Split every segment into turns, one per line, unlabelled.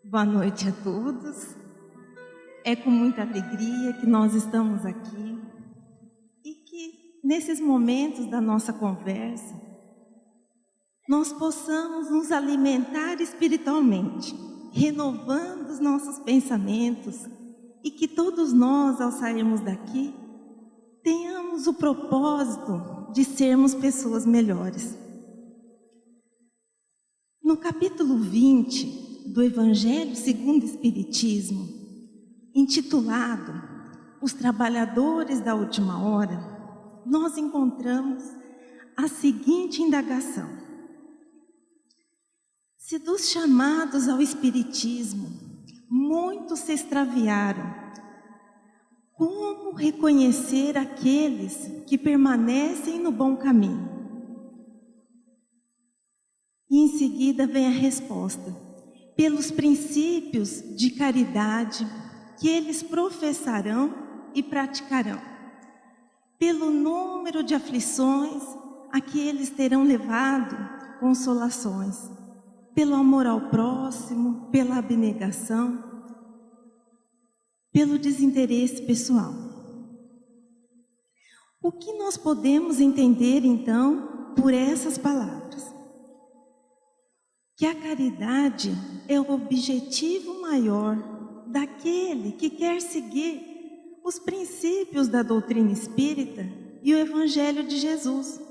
Boa noite a todos. É com muita alegria que nós estamos aqui e que nesses momentos da nossa conversa nós possamos nos alimentar espiritualmente, renovando os nossos pensamentos e que todos nós, ao sairmos daqui, tenhamos o propósito de sermos pessoas melhores. No capítulo 20 do Evangelho segundo o Espiritismo, intitulado Os Trabalhadores da Última Hora, nós encontramos a seguinte indagação: se dos chamados ao Espiritismo muitos se extraviaram, como reconhecer aqueles que permanecem no bom caminho? E em seguida vem a resposta: pelos princípios de caridade que eles professarão e praticarão, pelo número de aflições a que eles terão levado consolações, pelo amor ao próximo, pela abnegação, pelo desinteresse pessoal. O que nós podemos entender então por essas palavras? Que a caridade é o objetivo maior daquele que quer seguir os princípios da doutrina espírita e o Evangelho de Jesus.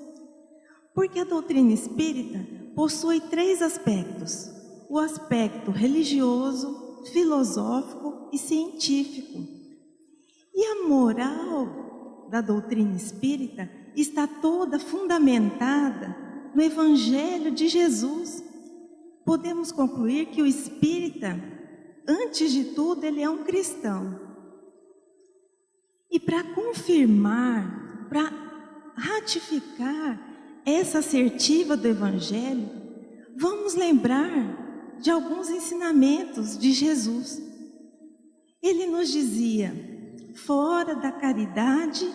Porque a doutrina espírita possui 3 aspectos: o aspecto religioso, filosófico e científico. E a moral da doutrina espírita está toda fundamentada no Evangelho de Jesus. Podemos concluir que o espírita, antes de tudo, ele é um cristão. E para confirmar, para ratificar essa assertiva do Evangelho, vamos lembrar de alguns ensinamentos de Jesus. Ele nos dizia: fora da caridade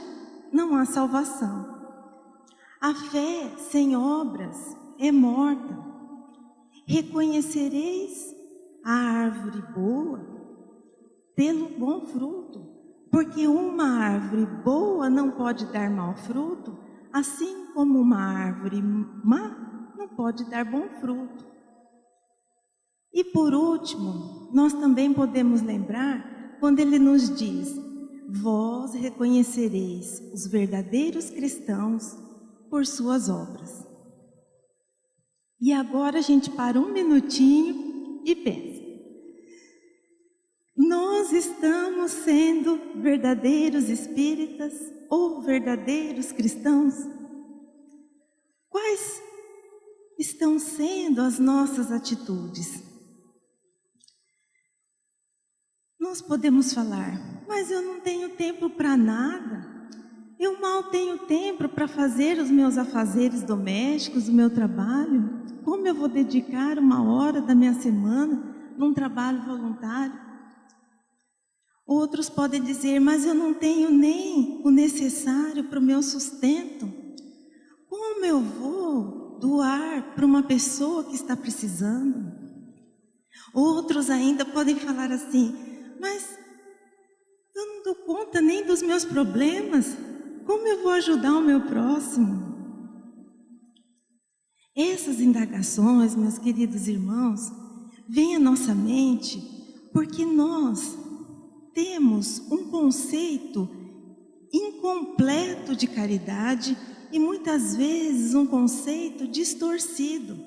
não há salvação. A fé sem obras é morta. Reconhecereis a árvore boa pelo bom fruto, porque uma árvore boa não pode dar mau fruto, assim como uma árvore má não pode dar bom fruto. E por último, nós também podemos lembrar quando ele nos diz: vós reconhecereis os verdadeiros cristãos por suas obras. E agora a gente para um minutinho e pensa: nós estamos sendo verdadeiros espíritas ou verdadeiros cristãos? Quais estão sendo as nossas atitudes? Nós podemos falar: mas eu não tenho tempo para nada. Eu mal tenho tempo para fazer os meus afazeres domésticos, o meu trabalho. Como eu vou dedicar 1 hora da minha semana num trabalho voluntário? Outros podem dizer: mas eu não tenho nem o necessário para o meu sustento. Como eu vou doar para uma pessoa que está precisando? Outros ainda podem falar assim: mas eu não dou conta nem dos meus problemas. Como eu vou ajudar o meu próximo? Essas indagações, meus queridos irmãos, vêm à nossa mente porque nós temos um conceito incompleto de caridade e muitas vezes um conceito distorcido.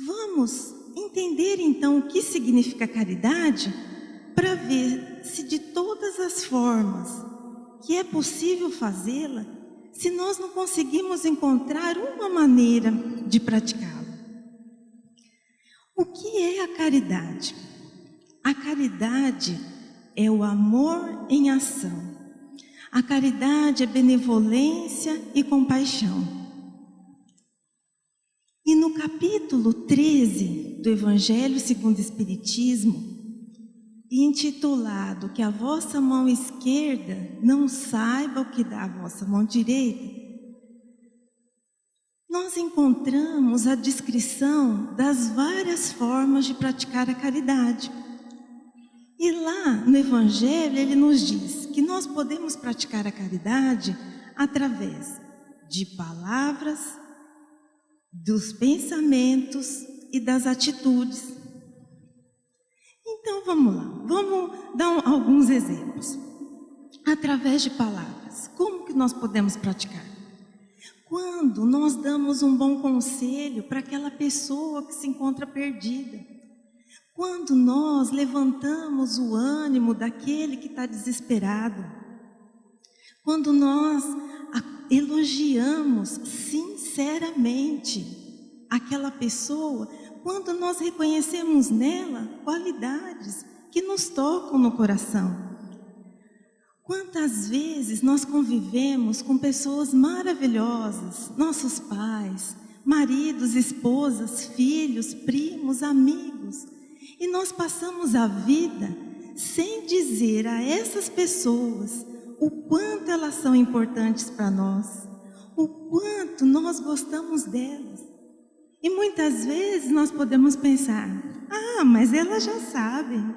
Vamos entender então o que significa caridade para ver se de todas as formas que é possível fazê-la, se nós não conseguimos encontrar uma maneira de praticá-la. O que é a caridade? A caridade é o amor em ação. A caridade é benevolência e compaixão. E no capítulo 13 do Evangelho segundo o Espiritismo, intitulado Que a vossa mão esquerda não saiba o que dá a vossa mão direita, nós encontramos a descrição das várias formas de praticar a caridade. E lá no Evangelho ele nos diz que nós podemos praticar a caridade através de palavras, dos pensamentos e das atitudes. Então vamos lá, vamos dar alguns exemplos. Através de palavras, como que nós podemos praticar? Quando nós damos um bom conselho para aquela pessoa que se encontra perdida. Quando nós levantamos o ânimo daquele que está desesperado. Quando nós elogiamos sinceramente aquela pessoa. Quando nós reconhecemos nela qualidades que nos tocam no coração. Quantas vezes nós convivemos com pessoas maravilhosas, nossos pais, maridos, esposas, filhos, primos, amigos, e nós passamos a vida sem dizer a essas pessoas o quanto elas são importantes para nós, o quanto nós gostamos delas. E muitas vezes nós podemos pensar, mas elas já sabem.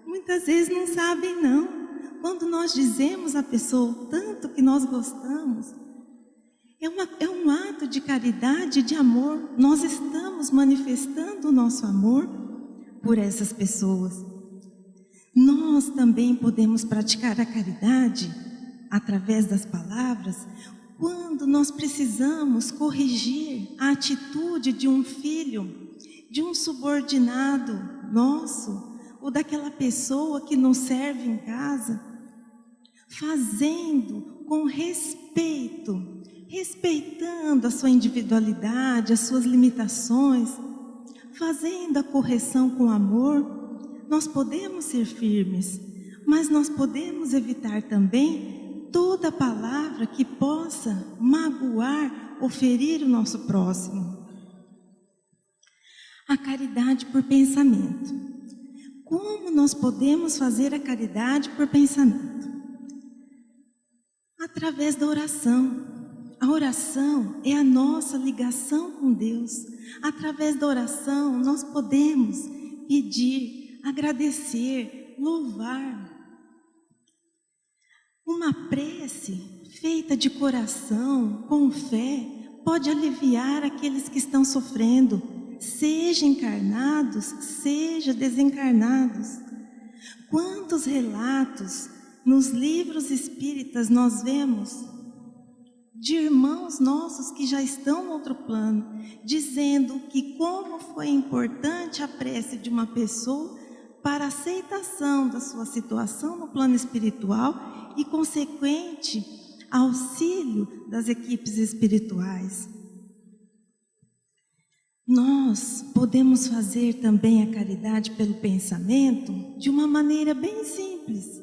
Muitas vezes não sabem não. Quando nós dizemos à pessoa o tanto que nós gostamos, é um ato de caridade, de amor. Nós estamos manifestando o nosso amor por essas pessoas. Nós também podemos praticar a caridade através das palavras, quando nós precisamos corrigir a atitude de um filho, de um subordinado nosso, ou daquela pessoa que nos serve em casa, fazendo com respeito, respeitando a sua individualidade, as suas limitações, fazendo a correção com amor. Nós podemos ser firmes, mas nós podemos evitar também toda palavra que possa magoar ou ferir o nosso próximo. A caridade por pensamento. Como nós podemos fazer a caridade por pensamento? Através da oração. A oração é a nossa ligação com Deus. Através da oração nós podemos pedir, agradecer, louvar. Uma prece feita de coração, com fé, pode aliviar aqueles que estão sofrendo, seja encarnados, seja desencarnados. Quantos relatos nos livros espíritas nós vemos de irmãos nossos que já estão no outro plano, dizendo que como foi importante a prece de uma pessoa para a aceitação da sua situação no plano espiritual e consequente auxílio das equipes espirituais. Nós podemos fazer também a caridade pelo pensamento de uma maneira bem simples,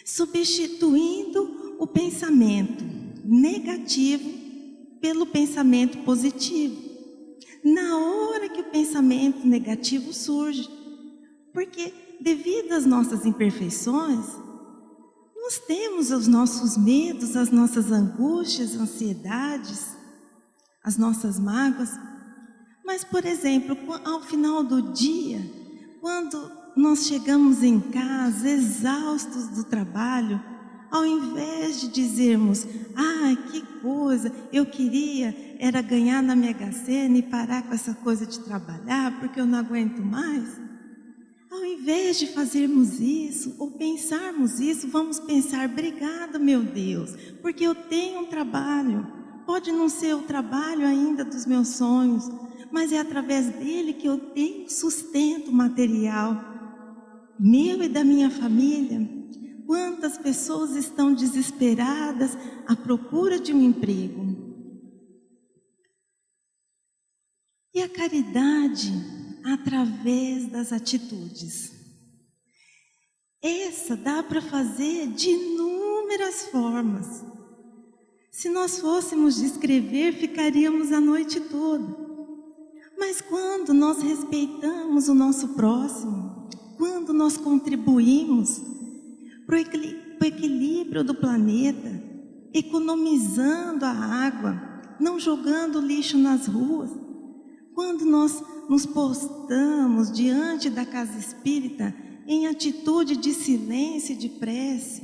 substituindo o pensamento negativo pelo pensamento positivo. Na hora que o pensamento negativo surge, porque devido às nossas imperfeições, nós temos os nossos medos, as nossas angústias, ansiedades, as nossas mágoas. Mas, por exemplo, ao final do dia, quando nós chegamos em casa exaustos do trabalho, ao invés de dizermos, que coisa, eu queria era ganhar na Mega Sena e parar com essa coisa de trabalhar, porque eu não aguento mais. Ao invés de fazermos isso, ou pensarmos isso, vamos pensar, obrigada, meu Deus, porque eu tenho um trabalho. Pode não ser o trabalho ainda dos meus sonhos, mas é através dele que eu tenho sustento material, meu e da minha família. Quantas pessoas estão desesperadas à procura de um emprego? E a caridade através das atitudes. Essa dá para fazer de inúmeras formas. Se nós fôssemos descrever, ficaríamos a noite toda. Mas quando nós respeitamos o nosso próximo, quando nós contribuímos para o equilíbrio do planeta, economizando a água, não jogando lixo nas ruas. Quando nós nos postamos diante da casa espírita em atitude de silêncio e de prece,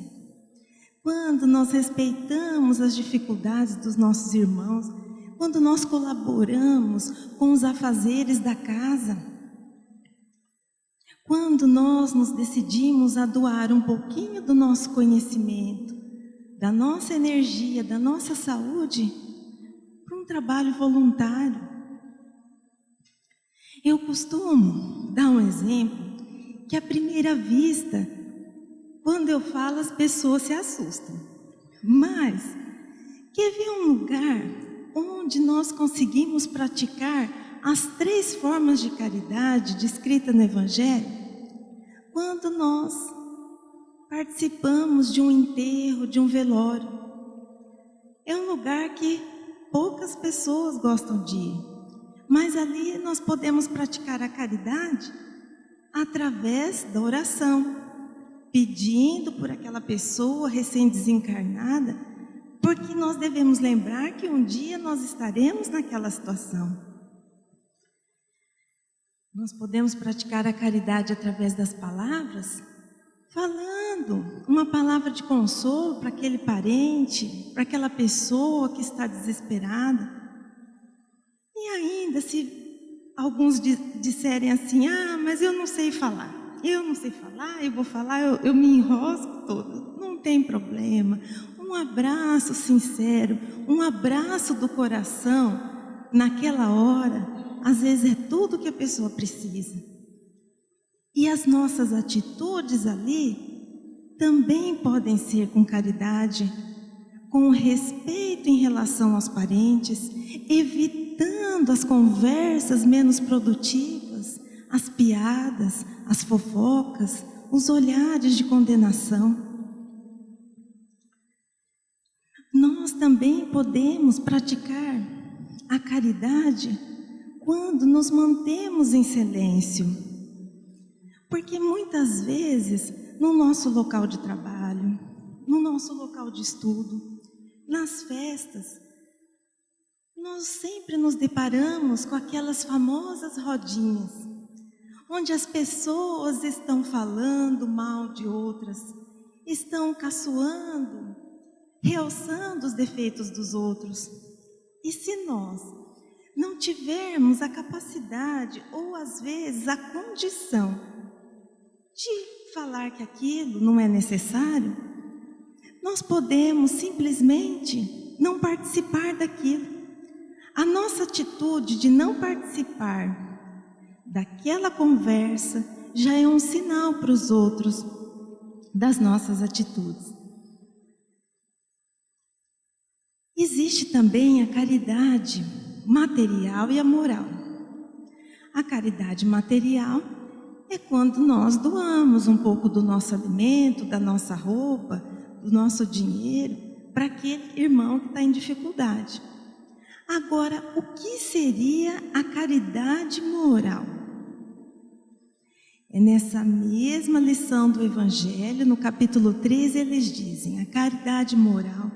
quando nós respeitamos as dificuldades dos nossos irmãos, quando nós colaboramos com os afazeres da casa, quando nós nos decidimos a doar um pouquinho do nosso conhecimento, da nossa energia, da nossa saúde, para um trabalho voluntário. Eu costumo dar um exemplo que, à primeira vista, quando eu falo, as pessoas se assustam. Mas, quer ver um lugar onde nós conseguimos praticar as 3 formas de caridade descritas no Evangelho? Quando nós participamos de um enterro, de um velório. É um lugar que poucas pessoas gostam de ir, mas ali nós podemos praticar a caridade através da oração, pedindo por aquela pessoa recém-desencarnada, porque nós devemos lembrar que um dia nós estaremos naquela situação. Nós podemos praticar a caridade através das palavras, falando uma palavra de consolo para aquele parente, para aquela pessoa que está desesperada. E ainda, se alguns disserem assim, mas eu não sei falar, eu vou falar, eu me enrosco todo, não tem problema. Um abraço sincero, um abraço do coração, naquela hora, às vezes é tudo que a pessoa precisa. E as nossas atitudes ali também podem ser com caridade, com respeito em relação aos parentes, evitando as conversas menos produtivas, as piadas, as fofocas, os olhares de condenação. Nós também podemos praticar a caridade quando nos mantemos em silêncio. Porque muitas vezes, no nosso local de trabalho, no nosso local de estudo, nas festas, nós sempre nos deparamos com aquelas famosas rodinhas, onde as pessoas estão falando mal de outras, estão caçoando, realçando os defeitos dos outros. E se nós não tivermos a capacidade, ou às vezes a condição, de falar que aquilo não é necessário, nós podemos simplesmente não participar daquilo. A nossa atitude de não participar daquela conversa já é um sinal para os outros das nossas atitudes. Existe também a caridade material e a moral. A caridade material é quando nós doamos um pouco do nosso alimento, da nossa roupa, do nosso dinheiro para aquele irmão que está em dificuldade. Agora, o que seria a caridade moral? É nessa mesma lição do Evangelho, no capítulo 13, eles dizem: a caridade moral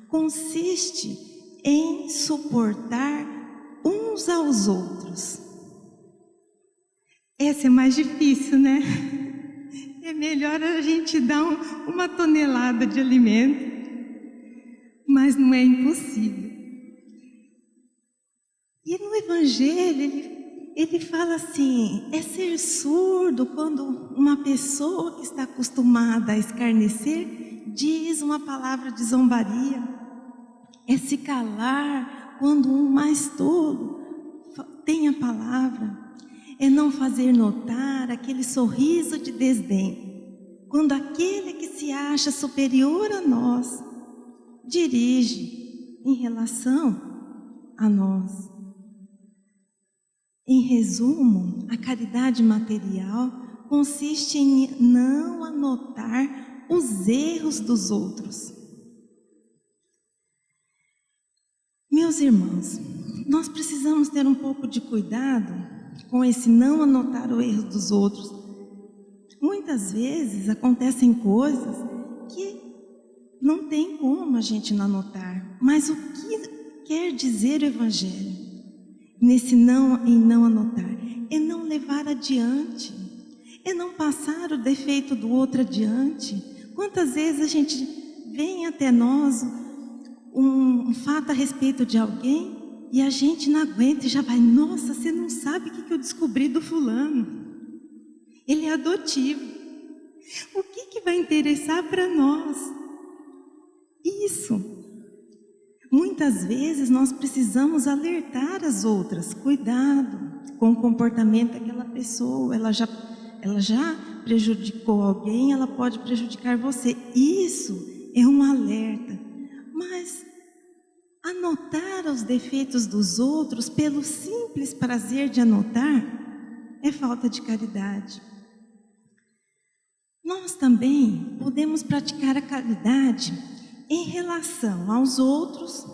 consiste em suportar uns aos outros. Essa é mais difícil, né? É melhor a gente dar uma tonelada de alimento, mas não é impossível. E no Evangelho, ele fala assim: é ser surdo quando uma pessoa que está acostumada a escarnecer diz uma palavra de zombaria. É se calar quando um mais tolo tem a palavra. É não fazer notar aquele sorriso de desdém, quando aquele que se acha superior a nós dirige em relação a nós. Em resumo, a caridade material consiste em não anotar os erros dos outros. Meus irmãos, nós precisamos ter um pouco de cuidado com esse não anotar o erro dos outros. Muitas vezes acontecem coisas que não tem como a gente não anotar, mas o que quer dizer o Evangelho? Nesse não em não anotar, é não levar adiante, é não passar o defeito do outro adiante. Quantas vezes a gente vem até nós um fato a respeito de alguém e a gente não aguenta e já vai, nossa, você não sabe o que eu descobri do fulano. Ele é adotivo. O que vai interessar para nós? Isso. Muitas vezes nós precisamos alertar as outras. Cuidado com o comportamento daquela pessoa. Ela já prejudicou alguém, ela pode prejudicar você. Isso é um alerta. Mas anotar os defeitos dos outros pelo simples prazer de anotar é falta de caridade. Nós também podemos praticar a caridade em relação aos outros,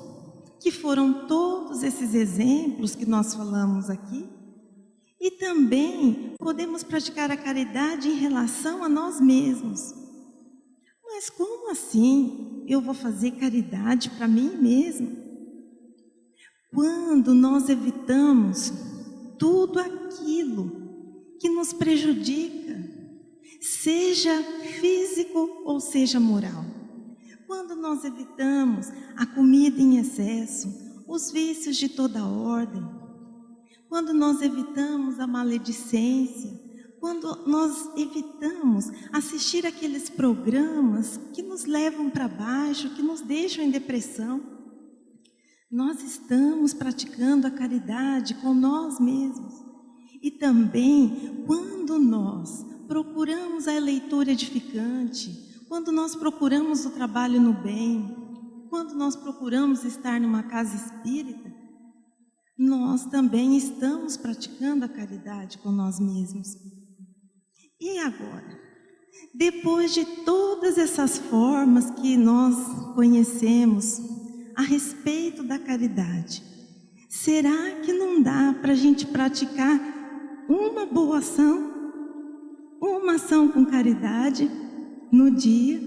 que foram todos esses exemplos que nós falamos aqui, e também podemos praticar a caridade em relação a nós mesmos. Mas como assim eu vou fazer caridade para mim mesmo? Quando nós evitamos tudo aquilo que nos prejudica, seja físico ou seja moral. Quando nós evitamos a comida em excesso, os vícios de toda ordem, quando nós evitamos a maledicência, quando nós evitamos assistir aqueles programas que nos levam para baixo, que nos deixam em depressão, nós estamos praticando a caridade com nós mesmos. E também quando nós procuramos a leitura edificante, quando nós procuramos o trabalho no bem, quando nós procuramos estar numa casa espírita, nós também estamos praticando a caridade com nós mesmos. E agora, depois de todas essas formas que nós conhecemos a respeito da caridade, será que não dá para a gente praticar uma boa ação? Uma ação com caridade no dia?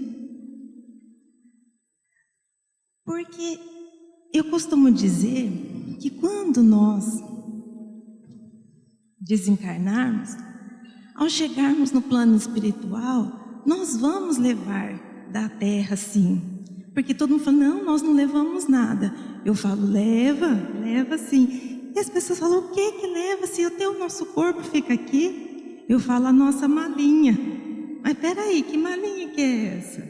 Porque eu costumo dizer que quando nós desencarnarmos, ao chegarmos no plano espiritual, nós vamos levar da terra sim. Porque todo mundo fala, não, nós não levamos nada. Eu falo, leva sim. E as pessoas falam, o que leva se até o nosso corpo fica aqui? Eu falo, a nossa malinha. Mas peraí, que malinha que é essa?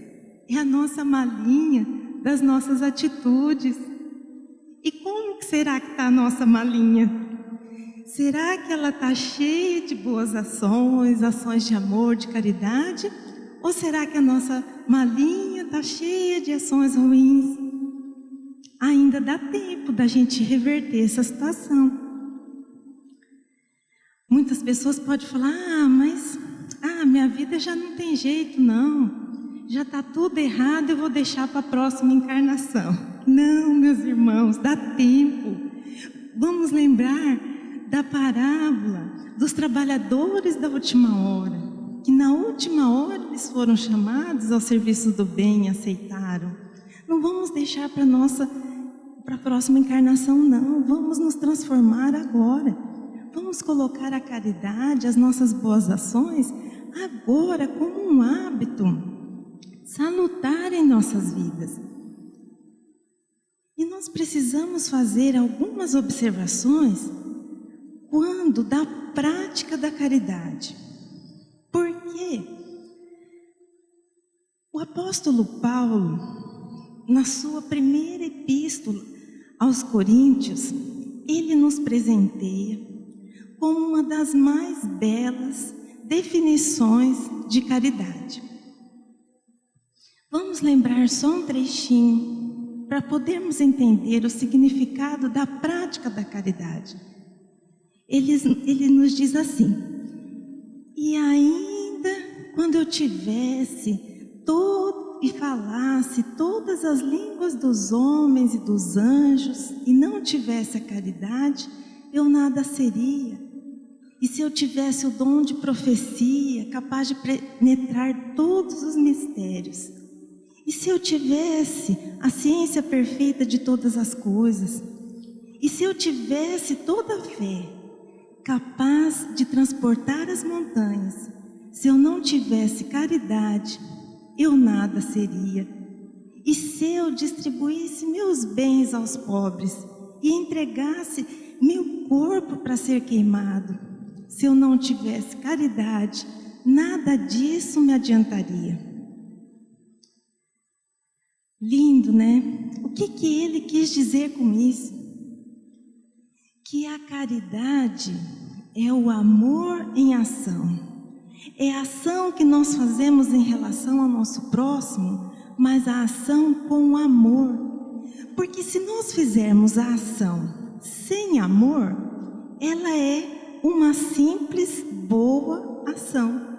É a nossa malinha das nossas atitudes. E como que será que está a nossa malinha? Será que ela está cheia de boas ações, ações de amor, de caridade? Ou será que a nossa malinha está cheia de ações ruins? Ainda dá tempo da gente reverter essa situação. Muitas pessoas podem falar, mas minha vida já não tem jeito não. Já está tudo errado, eu vou deixar para a próxima encarnação. Não, meus irmãos, dá tempo. Vamos lembrar da parábola dos trabalhadores da última hora, que na última hora eles foram chamados ao serviço do bem e aceitaram. Não vamos deixar para a próxima encarnação, não. Vamos nos transformar agora. Vamos colocar a caridade, as nossas boas ações, agora como um hábito salutar em nossas vidas. E nós precisamos fazer algumas observações quando da prática da caridade. Por quê? O apóstolo Paulo, na sua primeira epístola aos Coríntios, ele nos presenteia com uma das mais belas definições de caridade. Vamos lembrar só um trechinho para podermos entender o significado da prática da caridade. Ele nos diz assim: e ainda quando eu tivesse e falasse todas as línguas dos homens e dos anjos e não tivesse a caridade, eu nada seria. E se eu tivesse o dom de profecia, capaz de penetrar todos os mistérios, e se eu tivesse a ciência perfeita de todas as coisas, E se eu tivesse toda a fé, capaz de transportar as montanhas, se eu não tivesse caridade, eu nada seria. E se eu distribuísse meus bens aos pobres e entregasse meu corpo para ser queimado, se eu não tivesse caridade, nada disso me adiantaria. Lindo, né? O que ele quis dizer com isso? Que a caridade é o amor em ação. É a ação que nós fazemos em relação ao nosso próximo, mas a ação com amor. Porque se nós fizermos a ação sem amor, ela é uma simples boa ação.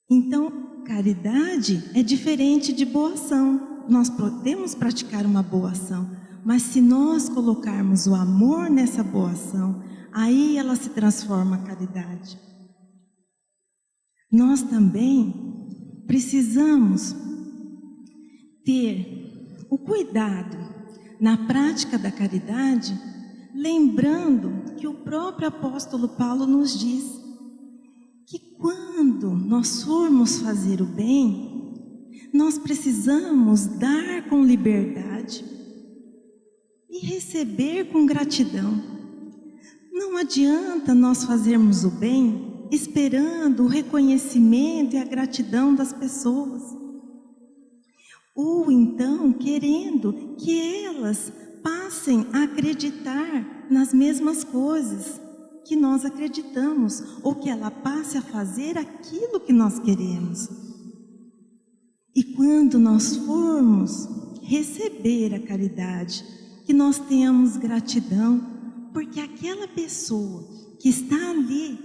Então, caridade é diferente de boa ação. Nós podemos praticar uma boa ação, mas se nós colocarmos o amor nessa boa ação, aí ela se transforma em caridade. Nós também precisamos ter o cuidado na prática da caridade, lembrando que o próprio apóstolo Paulo nos diz que quando nós formos fazer o bem, nós precisamos dar com liberdade e receber com gratidão. Não adianta nós fazermos o bem esperando o reconhecimento e a gratidão das pessoas, ou então querendo que elas passem a acreditar nas mesmas coisas que nós acreditamos, ou que ela passe a fazer aquilo que nós queremos. E quando nós formos receber a caridade, que nós tenhamos gratidão, porque aquela pessoa que está ali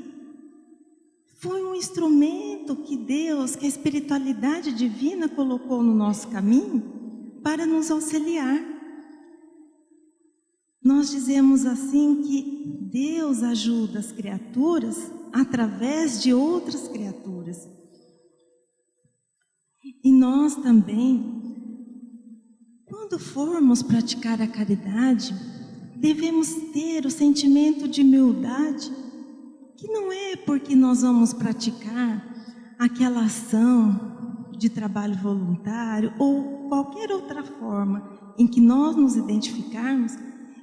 foi um instrumento que Deus, que a espiritualidade divina colocou no nosso caminho para nos auxiliar. Nós dizemos assim que Deus ajuda as criaturas através de outras criaturas. E nós também, quando formos praticar a caridade, devemos ter o sentimento de humildade, que não é porque nós vamos praticar aquela ação de trabalho voluntário ou qualquer outra forma em que nós nos identificarmos,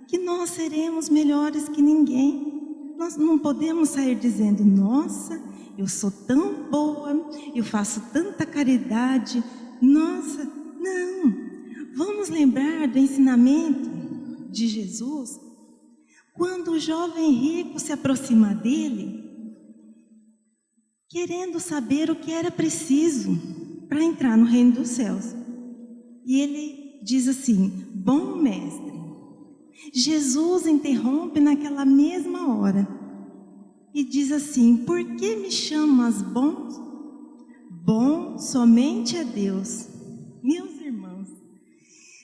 que nós seremos melhores que ninguém. Nós não podemos sair dizendo: nossa, eu sou tão boa, eu faço tanta caridade. Nossa, não. Vamos lembrar do ensinamento de Jesus, quando o jovem rico se aproxima dele, querendo saber o que era preciso para entrar no reino dos céus. E ele diz assim: bom mestre. Jesus interrompe naquela mesma hora e diz assim: por que me chamas bom? Bom somente é Deus. Meus irmãos,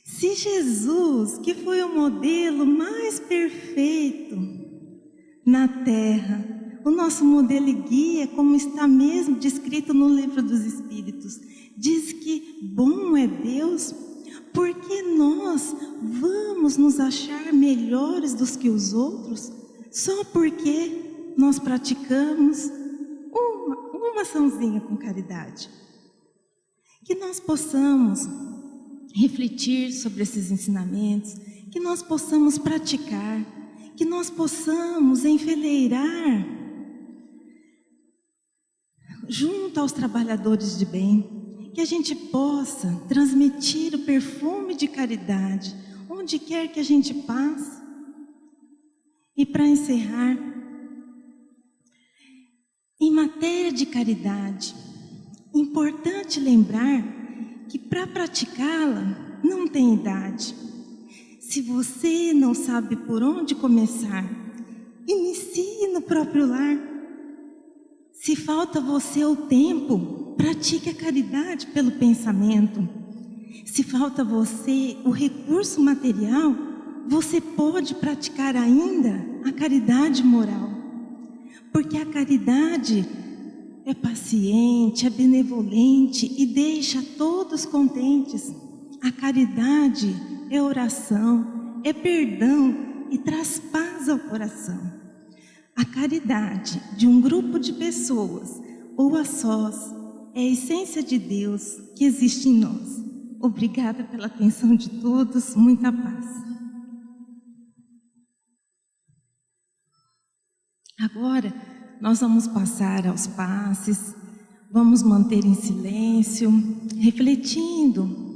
se Jesus, que foi o modelo mais perfeito na terra, o nosso modelo e guia, como está mesmo descrito no livro dos Espíritos, diz que bom é Deus, porque nós vamos nos achar melhores do que os outros só porque nós praticamos uma açãozinha com caridade. Que nós possamos refletir sobre esses ensinamentos, que nós possamos praticar, que nós possamos enfileirar junto aos trabalhadores de bem, que a gente possa transmitir o perfume de caridade onde quer que a gente passe. E para encerrar, em matéria de caridade, importante lembrar que para praticá-la não tem idade. Se você não sabe por onde começar, inicie no próprio lar. Se falta você o tempo, pratique a caridade pelo pensamento. Se falta você o recurso material, você pode praticar ainda a caridade moral. Porque a caridade é paciente, é benevolente e deixa todos contentes. A caridade é oração, é perdão e traz paz ao coração. A caridade de um grupo de pessoas ou a sós é a essência de Deus que existe em nós. Obrigada pela atenção de todos, muita paz. Agora nós vamos passar aos passes, vamos manter em silêncio, refletindo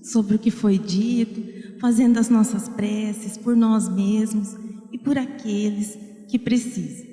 sobre o que foi dito, fazendo as nossas preces por nós mesmos e por aqueles que precisam.